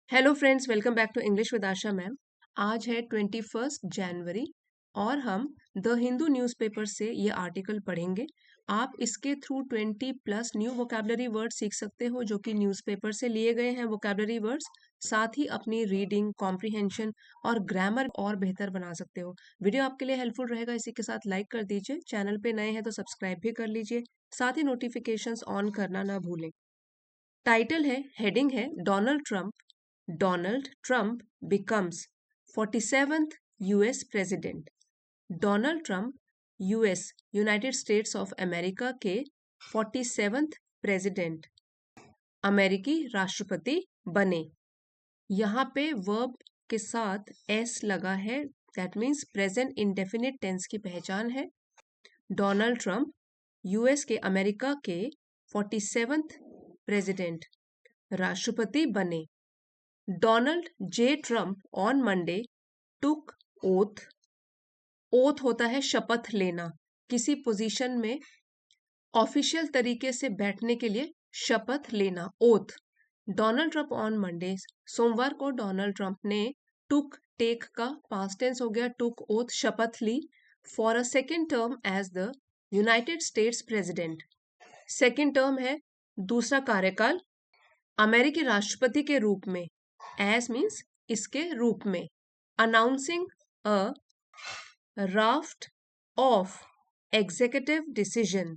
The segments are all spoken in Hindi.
Hello friends, welcome back to English with Asha ma'am. आज है 21 जनवरी और हम द हिंदू न्यूज़पेपर से ये आर्टिकल पढ़ेंगे। आप इसके थ्रू 20+ न्यू वोकेबलरी वर्ड सीख सकते हो जो कि न्यूज़पेपर से लिए गए हैं वोकेबलरी वर्ड्स। साथ ही अपनी रीडिंग, कॉम्प्रिहेंशन और ग्रामर और बेहतर बना सकते हो। वीडियो आपके लिए हेल्पफुल रहेगा, इसी के साथ लाइक कर दीजिए। चैनल पे नए हैं तो सब्सक्राइब भी कर लीजिए। साथ ही नोटिफिकेशंस ऑन करना ना भूलें। टाइटल है, हेडिंग है, Donald Trump becomes 47th US president। Donald Trump US United states of America के 47th प्रेसिडेंट अमेरिकी राष्ट्रपति बने। यहाँ पे वर्ब के साथ एस लगा है, that means present indefinite tense की पहचान है। डोनाल्ड ट्रंप यूएस के अमेरिका के 47th प्रेसिडेंट राष्ट्रपति बने। Donald J Trump on Monday took oath. Oath होता है शपथ लेना, किसी पोजीशन में ऑफिशियल तरीके से बैठने के लिए शपथ लेना, oath. Donald Trump on Monday, सोमवार को डोनाल्ड ट्रंप ने टुक, टेक का पास्ट टेंस हो गया, टुक ओथ, शपथ ली for a second term as the United States president. Second term है दूसरा कार्यकाल अमेरिकी राष्ट्रपति के रूप में। एज मीन्स इसके रूप में। Announcing a raft of executive decision.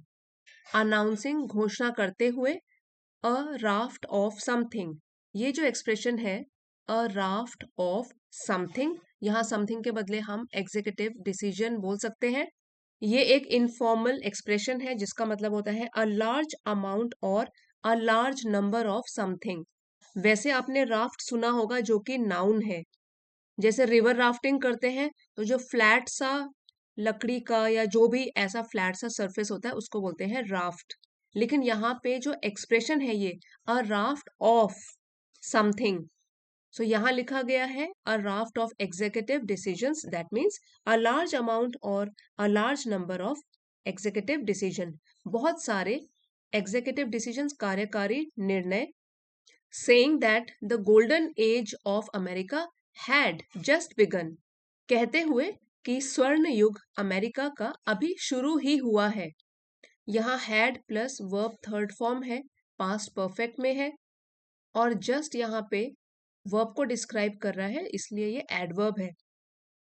Announcing घोषणा करते हुए, अ राफ्ट ऑफ समथिंग। ये जो एक्सप्रेशन है, अ राफ्ट ऑफ समथिंग, यहाँ समथिंग के बदले हम एग्जीक्यूटिव डिसीजन बोल सकते हैं। ये एक इनफॉर्मल एक्सप्रेशन है जिसका मतलब होता है अ लार्ज अमाउंट और a large number of something. वैसे आपने राफ्ट सुना होगा जो कि नाउन है। जैसे रिवर राफ्टिंग करते हैं तो जो फ्लैट सा लकड़ी का या जो भी ऐसा फ्लैट सा सरफेस होता है उसको बोलते हैं राफ्ट। लेकिन यहाँ पे जो एक्सप्रेशन है ये a raft of something, so यहाँ लिखा गया है a raft of executive decisions, that means a large amount और a large number of executive decision. बहुत सारे एग्जीक्यूटिव डिसीजंस, कार्यकारी निर्णय। saying that the golden age of America had just begun, कहते हुए कि स्वर्ण युग अमेरिका का अभी शुरू ही हुआ है। यहाँ had plus verb third form है, पास्ट परफेक्ट में है, और जस्ट यहाँ पे वर्ब को डिस्क्राइब कर रहा है इसलिए ये एडवर्ब है।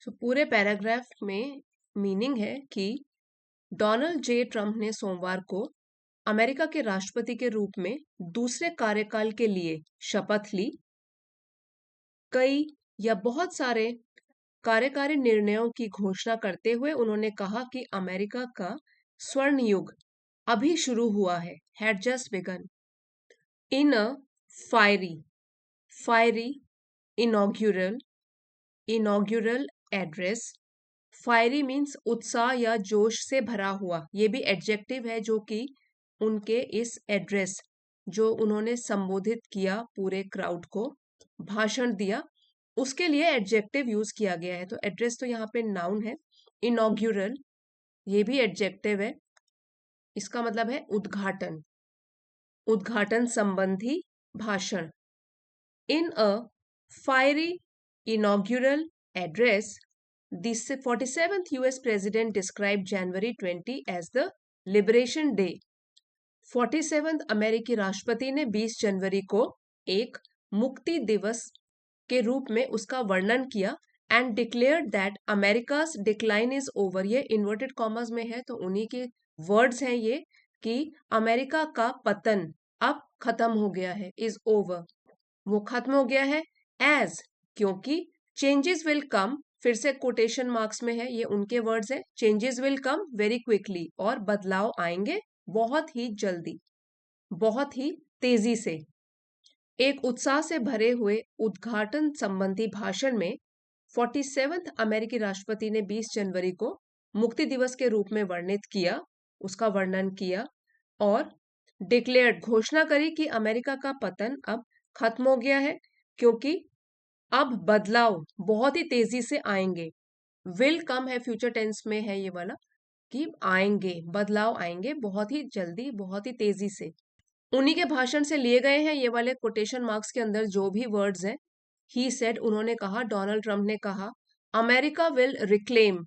सो पूरे पैराग्राफ में मीनिंग है कि डोनाल्ड जे ट्रंप ने सोमवार को अमेरिका के राष्ट्रपति के रूप में दूसरे कार्यकाल के लिए शपथ ली। कई या बहुत सारे कार्यकारी निर्णयों की घोषणा करते हुए उन्होंने कहा कि अमेरिका का स्वर्ण युग अभी शुरू हुआ है, had just begun। In a fiery, fiery, inaugural, inaugural address. Fiery means उत्साह या जोश से भरा हुआ, ये भी एडजेक्टिव है जो कि उनके इस एड्रेस, जो उन्होंने संबोधित किया पूरे क्राउड को, भाषण दिया, उसके लिए एडजेक्टिव यूज किया गया है। तो एड्रेस तो यहाँ पे नाउन है। इनॉग्यूरल ये भी एडजेक्टिव है, इसका मतलब है उद्घाटन, उद्घाटन संबंधी भाषण। इन a fiery inaugural address, the 47th US President described January 20 as the Liberation Day। 47th अमेरिकी राष्ट्रपति ने 20 जनवरी को एक मुक्ति दिवस के रूप में उसका वर्णन किया and declared that America's decline is over. ये इन्वर्टेड कॉमर्स में है तो उन्हीं के वर्ड्स हैं ये, कि अमेरिका का पतन अब खत्म हो गया है, इज ओवर, वो खत्म हो गया है। एज, क्योंकि चेंजेस विल कम, फिर से कोटेशन मार्क्स में है, ये उनके वर्ड्स है, changes will come very quickly, और बदलाव आएंगे बहुत ही जल्दी, बहुत ही तेजी से। एक उत्साह से भरे हुए उद्घाटन संबंधी भाषण में 47th अमेरिकी राष्ट्रपति ने 20 जनवरी को मुक्ति दिवस के रूप में वर्णित किया, उसका वर्णन किया, और डिक्लेयर्ड घोषणा करी कि अमेरिका का पतन अब खत्म हो गया है, क्योंकि अब बदलाव बहुत ही तेजी से आएंगे। विल कम है, फ्यूचर टेंस में है ये वाला, कि आएंगे, बदलाव आएंगे बहुत ही जल्दी, बहुत ही तेजी से। उन्हीं के भाषण से लिए गए हैं ये वाले कोटेशन मार्क्स के अंदर जो भी वर्ड्स हैं। ही सेड, उन्होंने कहा, डोनाल्ड ट्रंप ने कहा, America will reclaim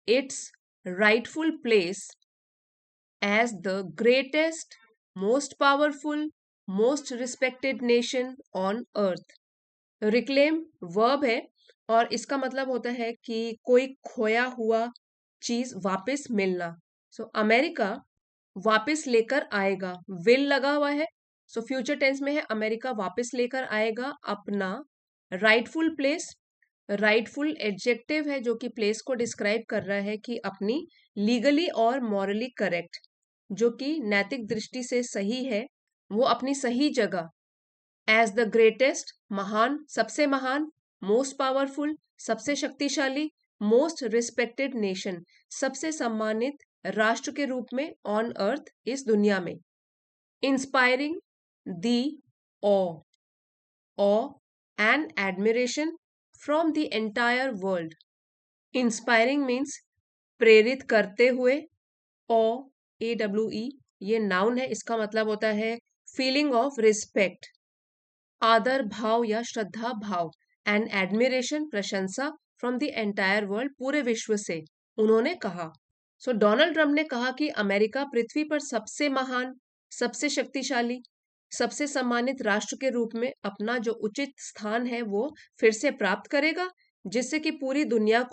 its rightful place as the greatest, most powerful, most respected nation on earth. Reclaim verb है और इसका मतलब होता है कि कोई खोया हुआ चीज वापस मिलना। सो अमेरिका वापस लेकर आएगा, विल लगा हुआ है, सो फ्यूचर टेंस में है, अमेरिका वापस लेकर आएगा अपना राइटफुल प्लेस। राइटफुल एडजेक्टिव है जो कि प्लेस को डिस्क्राइब कर रहा है कि अपनी लीगली और मॉरली करेक्ट, जो कि नैतिक दृष्टि से सही है, वो अपनी सही जगह एज द ग्रेटेस्ट, महान, सबसे महान, मोस्ट पावरफुल, सबसे शक्तिशाली, मोस्ट रिस्पेक्टेड नेशन, सबसे सम्मानित राष्ट्र के रूप में ऑन अर्थ, इस दुनिया में। Inspiring the awe awe and admiration from the entire world. Inspiring means प्रेरित करते हुए, AWE ये नाउन है, इसका मतलब होता है फीलिंग ऑफ रिस्पेक्ट, आदर भाव या श्रद्धा भाव, एंड एडमिरेशन प्रशंसा, फ्रॉम द एंटायर वर्ल्ड पूरे विश्व से, उन्होंने कहा। सो डोनाल्ड ट्रंप ने कहा कि अमेरिका पृथ्वी पर सबसे महान, सबसे शक्तिशाली, सबसे सम्मानित राष्ट्र के रूप में अपना जो उचित स्थान है वो फिर से प्राप्त करेगा, जिससे कि पूरी दुनिया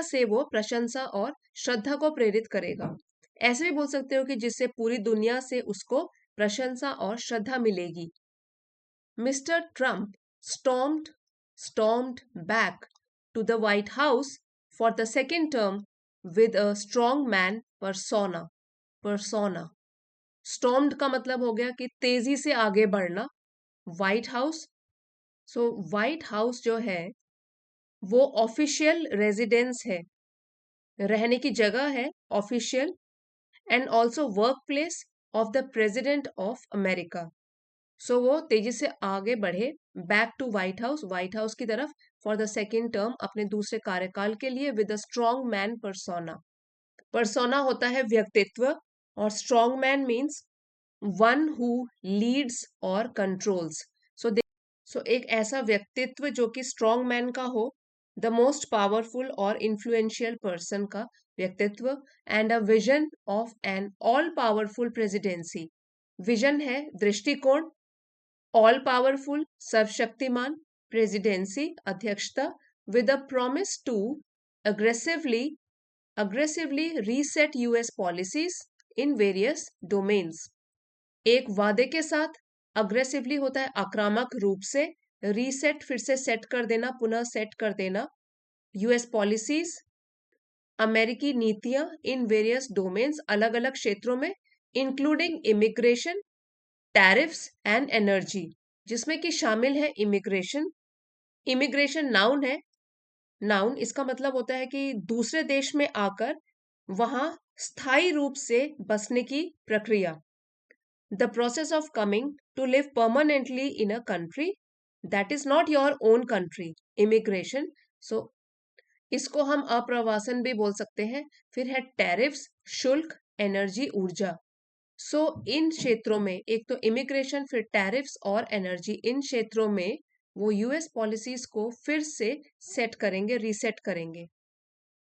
से वो प्रशंसा और श्रद्धा को प्रेरित करेगा। ऐसे भी बोल सकते हो कि जिससे पूरी दुनिया से उसको प्रशंसा और श्रद्धा मिलेगी। Mister Trump stormed back to the White House for the second term with a strong man persona. Stormed का मतलब हो गया कि तेजी से आगे बढ़ना। व्हाइट हाउस, सो व्हाइट हाउस जो है वो ऑफिशियल रेजिडेंस है, रहने की जगह है, official, and also work place of the president of America. So वो तेजी से आगे बढ़े बैक टू व्हाइट हाउस की तरफ फॉर द सेकेंड टर्म, अपने दूसरे कार्यकाल के लिए, with a strong man persona. Persona होता है व्यक्तित्व और strong man means one who leads और कंट्रोल्स। सो एक ऐसा व्यक्तित्व जो कि स्ट्रॉन्ग मैन का हो, द मोस्ट पावरफुल और इन्फ्लुएंशियल पर्सन का व्यक्तित्व, and a vision of an all powerful presidency. Vision है दृष्टिकोण, ऑल पावरफुल सर्वशक्तिमान प्रेसिडेंसी अध्यक्षता, with a promise to aggressively reset US policies in various domains. एक वादे के साथ, अग्रेसिवली होता है आक्रामक रूप से, रीसेट फिर से सेट कर देना, पुनः सेट कर देना, यूएस पॉलिसीज अमेरिकी नीतियां, इन वेरियस डोमेन्स अलग अलग क्षेत्रों में, including immigration, tariffs and energy, जिसमें कि शामिल है इमिग्रेशन। इमिग्रेशन नाउन है, नाउन इसका मतलब होता है कि दूसरे देश में आकर वहां स्थायी रूप से बसने की प्रक्रिया, the process of coming to live permanently in a country that is not your own country, immigration. So इसको हम अप्रवासन भी बोल सकते हैं। फिर है टैरिफ्स, शुल्क, एनर्जी, ऊर्जा। सो इन क्षेत्रों में, एक तो इमिग्रेशन, फिर टैरिफ्स और एनर्जी, इन क्षेत्रों में वो यूएस पॉलिसीज को फिर से सेट करेंगे, रीसेट करेंगे।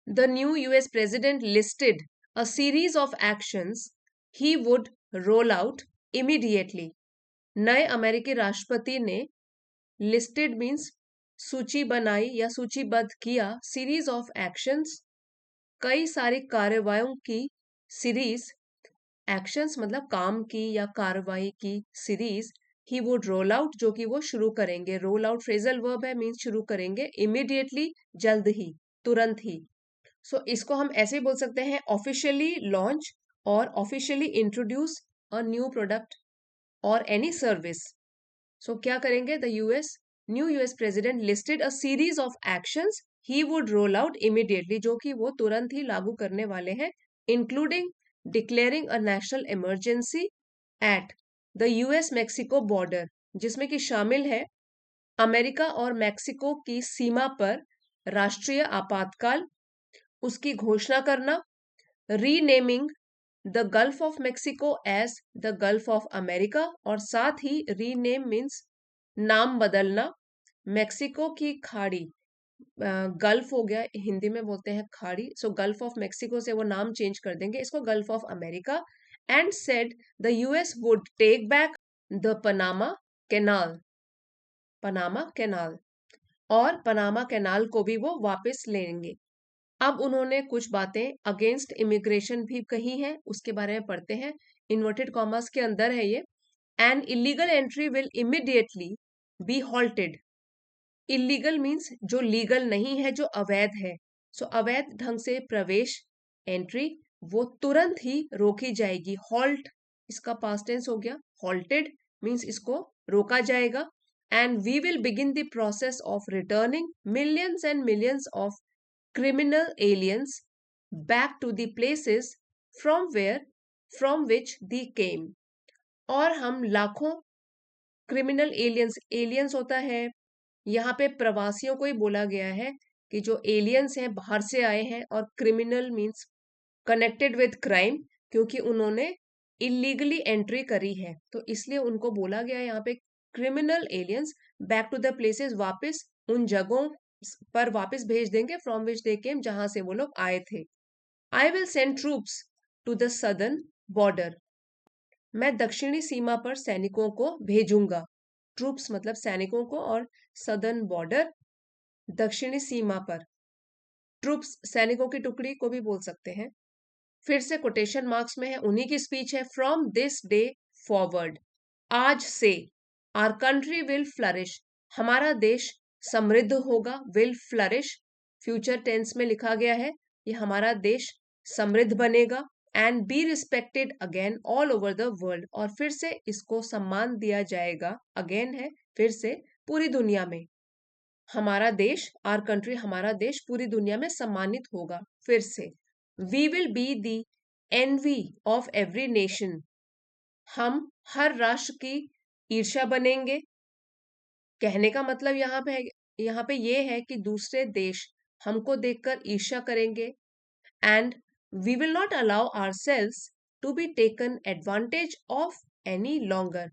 The new US president listed a series of actions he would roll out immediately. नए अमेरिकी राष्ट्रपति ने लिस्टेड मीन्स सूची बनाई या सूचीबद्ध किया, सीरीज ऑफ एक्शंस कई सारी कार्रवाइयों की सीरीज, एक्शंस मतलब काम की या कार्रवाई की series, he would roll out जो कि वो शुरू करेंगे, रोल आउट फ्रेजल वर्ब है, मीन्स शुरू करेंगे, इमीडिएटली जल्द ही, तुरंत ही। सो इसको हम ऐसे बोल सकते हैं, ऑफिशियली लॉन्च और officially introduce a new product और एनी सर्विस। सो क्या करेंगे, the new US president listed a series of actions he would roll out immediately, जो कि वो तुरंत ही लागू करने वाले हैं, including declaring a national emergency at the US Mexico border, जिसमें कि शामिल है अमेरिका और मैक्सिको की सीमा पर राष्ट्रीय आपातकाल, उसकी घोषणा करना, renaming the Gulf of Mexico as the Gulf of America, और साथ ही रीनेम मीन्स नाम बदलना, मेक्सिको की खाड़ी, गल्फ हो गया, हिंदी में बोलते हैं खाड़ी, सो गल्फ ऑफ मेक्सिको से वो नाम चेंज कर देंगे, इसको Gulf of America. And said the US would take back the Panama Canal, और पनामा कैनाल को भी वो वापस लेंगे। अब उन्होंने कुछ बातें अगेंस्ट इमिग्रेशन भी कही हैं, उसके बारे में पढ़ते हैं। इन्वर्टेड कॉमर्स के अंदर है ये। An illegal entry will immediately be halted. Illegal means जो लीगल नहीं है, जो अवैध है। सो अवैध ढंग से प्रवेश, एंट्री, वो तुरंत ही रोकी जाएगी। हॉल्ट इसका पास्ट टेंस हो गया, हॉल्टेड मीन्स इसको रोका जाएगा। And we will begin the process of returning millions and millions of criminal aliens back to the places from which they came। और हम लाखों क्रिमिनल एलियंस होता है, यहाँ पे प्रवासियों को ही बोला गया है कि जो एलियंस हैं बाहर से आए हैं, और criminal means connected with crime, क्योंकि उन्होंने इलीगली एंट्री करी है, तो इसलिए उनको बोला गया है यहाँ पे criminal aliens back to the places, वापस उन जगहों पर वापस भेज देंगे फ्रॉम विच दे केम, जहां से वो लोग आए थे। I will send troops to the southern border. मैं दक्षिणी सीमा पर सैनिकों को भेजूंगा। ट्रूप्स मतलब सैनिकों को, और सदर्न बॉर्डर दक्षिणी सीमा पर। ट्रूप्स सैनिकों की टुकड़ी को भी बोल सकते हैं। फिर से कोटेशन मार्क्स में है, उन्हीं की स्पीच है। फ्रॉम दिस डे फॉरवर्ड, आज से, आर कंट्री विल फ्लरिश, हमारा देश समृद्ध होगा। विल फ्लरिश फ्यूचर टेंस में लिखा गया है, ये हमारा देश समृद्ध बनेगा। And be respected again all over the world, और फिर से इसको सम्मान दिया जाएगा। अगेन है फिर से, पूरी दुनिया में हमारा देश, आर कंट्री हमारा देश पूरी दुनिया में सम्मानित होगा फिर से। We will be the envy of every nation, हम हर राष्ट्र की ईर्ष्या बनेंगे। कहने का मतलब यहाँ पे ये है कि दूसरे देश हमको देखकर ईर्ष्या करेंगे। And we will not allow ourselves to be taken advantage of any longer,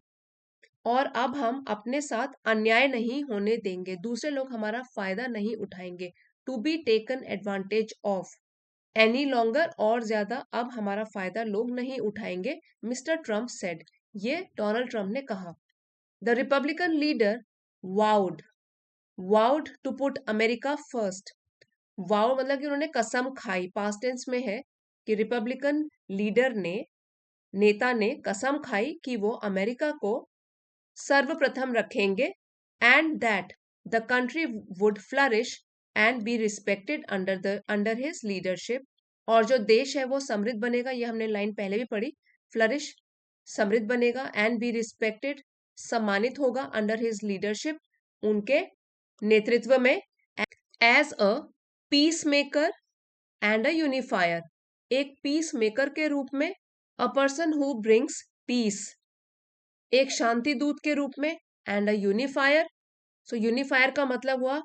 और अब हम अपने साथ अन्याय नहीं होने देंगे, दूसरे लोग हमारा फायदा नहीं उठाएंगे। To be taken advantage of any longer, और ज्यादा अब हमारा फायदा लोग नहीं उठाएंगे, मिस्टर ट्रम्प सेड, ये डोनाल्ड ट्रम्प ने कहा। The Republican leader vowed vowed to put America first. Vow मतलब कि उन्होंने कसम खाई, पास्ट टेंस में है कि रिपब्लिकन लीडर ने, नेता ने कसम खाई कि वो अमेरिका को सर्वप्रथम रखेंगे। And that the country would flourish and be respected under his leadership, और जो देश है वो समृद्ध बनेगा, ये हमने लाइन पहले भी पढ़ी। फ्लरिश समृद्ध बनेगा, एंड बी रिस्पेक्टेड सम्मानित होगा, अंडर हिज लीडरशिप उनके नेतृत्व में। As a peace maker and a unifier, एक पीस मेकर के रूप में। A person who brings peace, एक शांति दूत के रूप में। And a unifier, so unifier का मतलब हुआ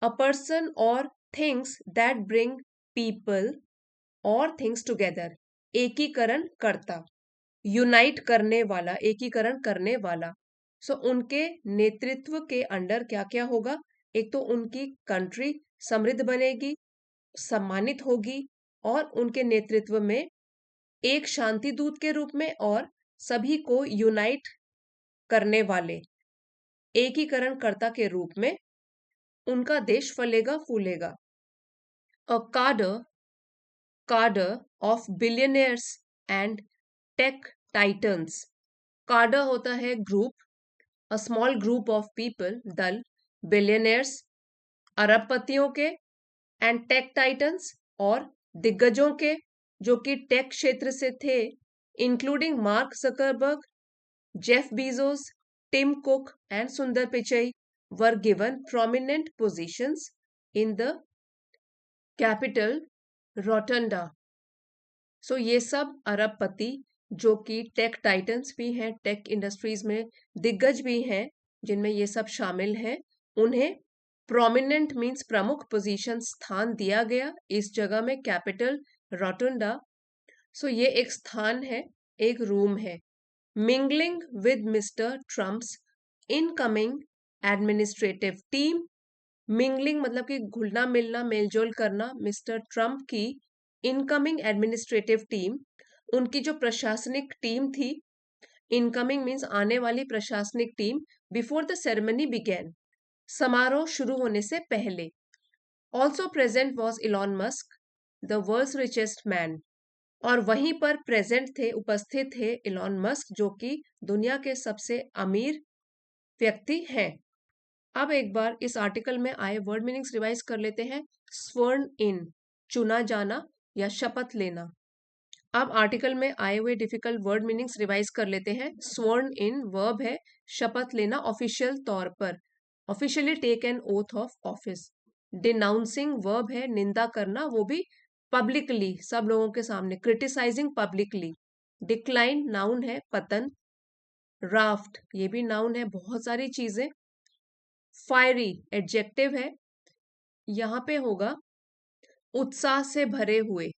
अ पर्सन और थिंग्स दैट ब्रिंग पीपल और थिंग्स टुगेदर, एकीकरण करता, यूनाइट करने वाला, एकीकरण करने वाला। सो उनके नेतृत्व के अंडर क्या क्या होगा, एक तो उनकी कंट्री समृद्ध बनेगी, सम्मानित होगी, और उनके नेतृत्व में एक शांति दूत के रूप में, और सभी को यूनाइट करने वाले, एकीकरणकर्ता के रूप में उनका देश फलेगा फूलेगा। A cadre of billionaires and tech titans. Cadre होता है group, a small group of people, दल, बिलियनियर्स अरबपतियों के, एंड टेक टाइटन्स और दिग्गजों के, जो कि टेक क्षेत्र से थे, including Mark Zuckerberg, Jeff Bezos, Tim Cook and Sundar Pichai, were given prominent positions in the capital रोटंडा। सो ये सब अरबपति, जो कि टेक टाइटन्स भी हैं, टेक इंडस्ट्रीज में दिग्गज भी हैं, जिनमें ये सब शामिल हैं, उन्हें प्रोमिनेंट मींस प्रमुख पोजीशन, स्थान दिया गया इस जगह में, कैपिटल रोटंडा। सो ये एक स्थान है, एक रूम है। Mingling with mister Trump's incoming administrative team, mingling मतलब कि घुलना मिलना मेलजोल करना, मिस्टर ट्रम्प की इनकमिंग एडमिनिस्ट्रेटिव टीम, उनकी जो प्रशासनिक टीम थी, इनकमिंग मीन्स आने वाली प्रशासनिक team, before the ceremony began, समारोह शुरू होने से पहले। Also present was Elon Musk, the world's richest man, और वहीं पर प्रेजेंट थे, उपस्थित थे इलॉन मस्क, जो कि दुनिया के सबसे अमीर व्यक्ति हैं। अब एक बार इस आर्टिकल में आए वर्ड मीनिंग्स रिवाइज कर लेते हैं। स्वर्ण इन, चुना जाना या शपथ लेना। अब आर्टिकल में आए हुए डिफिकल्ट वर्ड मीनिंग्स रिवाइज कर लेते हैं। स्वर्ण इन वर्ब है शपथ लेना ऑफिशियल तौर पर, officially take an oath of office. Denouncing verb है निंदा करना, वो भी पब्लिकली, सब लोगों के सामने, क्रिटिसाइजिंग पब्लिकली। डिक्लाइन नाउन है पतन। राफ्ट ये भी नाउन है, बहुत सारी चीजें। फायरी एडजेक्टिव है, यहाँ पे होगा उत्साह से भरे हुए।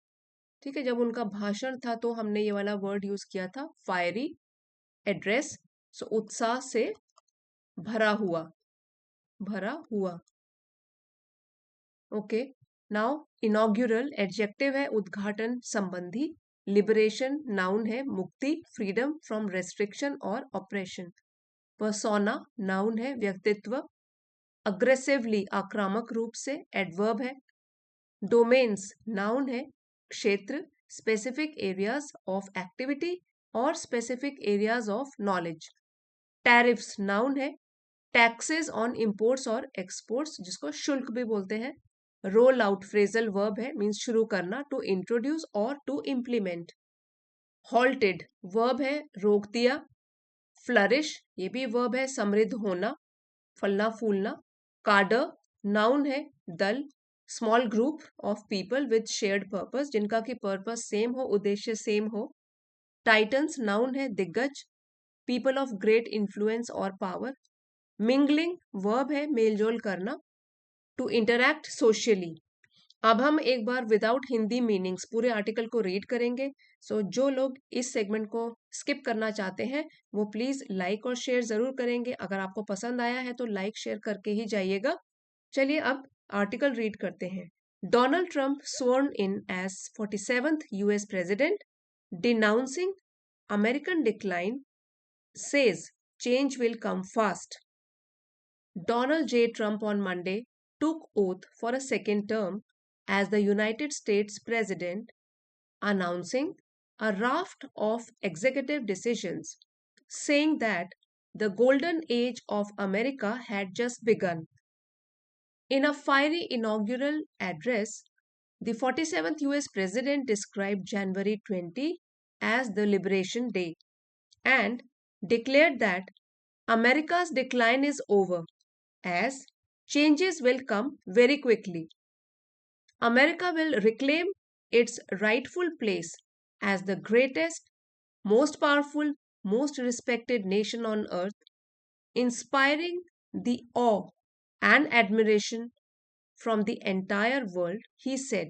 ठीक है, जब उनका भाषण था तो हमने ये वाला वर्ड यूज किया था, फायरी एड्रेस। सो उत्साह से भरा हुआ, भरा हुआ। ओके, नाउ इनॉग्यूरल एडजेक्टिव है उद्घाटन संबंधी। लिबरेशन नाउन है मुक्ति, फ्रीडम फ्रॉम रेस्ट्रिक्शन और ऑपरेशन। पर्सोना नाउन है व्यक्तित्व। अग्रेसिवली आक्रामक रूप से, एडवर्ब है। डोमेन्स नाउन है क्षेत्र, स्पेसिफिक एरियाज ऑफ एक्टिविटी और specific areas of knowledge. Tariffs noun है टैक्सेस ऑन इंपोर्ट्स और एक्सपोर्ट्स, जिसको शुल्क भी बोलते हैं। रोल आउट फ्रेजल वर्ब है, मीन्स शुरू करना, टू इंट्रोड्यूस और टू इम्प्लीमेंट। हॉल्टेड वर्ब है रोक दिया। फ्लरिश ये भी वर्ब है समृद्ध होना, फलना फूलना। कार्डर नाउन है दल, small group of people with shared purpose, जिनका की पर्पस सेम हो, उद्देश्य सेम हो। टाइटन्स नाउन है दिग्गज, पीपल ऑफ ग्रेट इन्फ्लुएंस और पावर। मिंगलिंग वर्ब है मेलजोल करना, टू इंटरैक्ट सोशली। अब हम एक बार विदाउट हिंदी मीनिंग्स पूरे आर्टिकल को रीड करेंगे। जो लोग इस सेगमेंट को स्किप करना चाहते हैं वो प्लीज लाइक और शेयर जरूर करेंगे। अगर आपको पसंद आया है तो लाइक शेयर करके ही जाइएगा। चलिए अब आर्टिकल रीड करते हैं। Donald Trump sworn in as 47th US president, denouncing American decline, says change will come fast. Donald J. Trump on Monday took oath for a second term as the United States President, announcing a raft of executive decisions, saying that the golden age of America had just begun. In a fiery inaugural address, the 47th US President described January 20 as the Liberation Day and declared that America's decline is over, as changes will come very quickly. America will reclaim its rightful place as the greatest, most powerful, most respected nation on earth, inspiring the awe and admiration from the entire world, he said.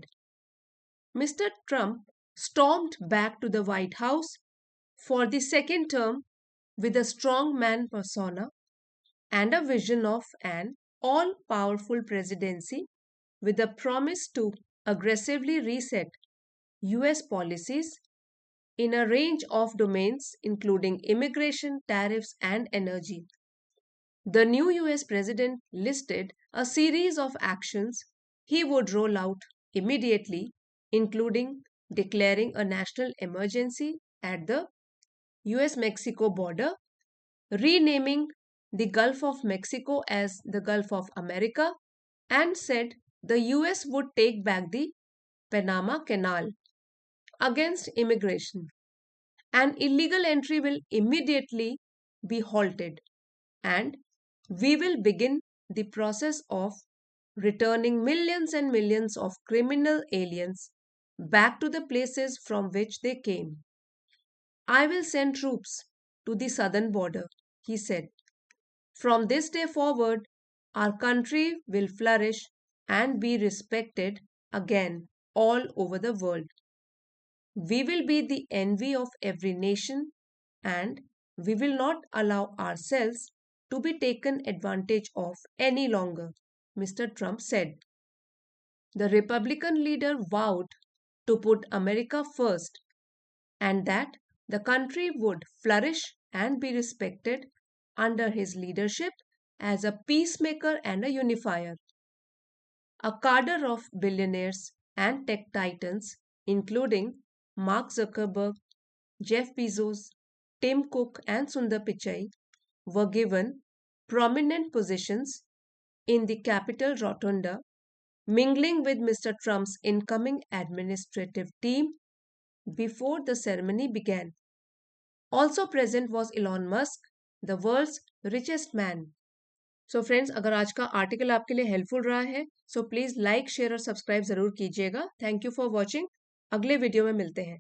Mr. Trump stormed back to the White House for the second term with a strong man persona and a vision of an all powerful presidency with a promise to aggressively reset US policies in a range of domains, including immigration, tariffs, and energy. The new US president listed a series of actions he would roll out immediately, including declaring a national emergency at the US Mexico border, renaming the Gulf of Mexico as the Gulf of America, and said the US would take back the Panama Canal. Against immigration, an illegal entry will immediately be halted, and we will begin the process of returning millions and millions of criminal aliens back to the places from which they came. I will send troops to the southern border, he said. From this day forward, our country will flourish and be respected again all over the world. We will be the envy of every nation, and we will not allow ourselves to be taken advantage of any longer, Mr. Trump said. The Republican leader vowed to put America first and that the country would flourish and be respected under his leadership as a peacemaker and a unifier. A cadre of billionaires and tech titans, including Mark Zuckerberg, Jeff Bezos, Tim Cook, and Sundar Pichai, were given prominent positions in the Capitol Rotunda, mingling with Mr. Trump's incoming administrative team before the ceremony began. Also present was Elon Musk, the world's richest man. So friends, अगर आज का आर्टिकल आपके लिए हेल्पफुल रहा है सो प्लीज़ लाइक शेयर और सब्सक्राइब ज़रूर कीजिएगा। Thank you for watching. अगले वीडियो में मिलते हैं।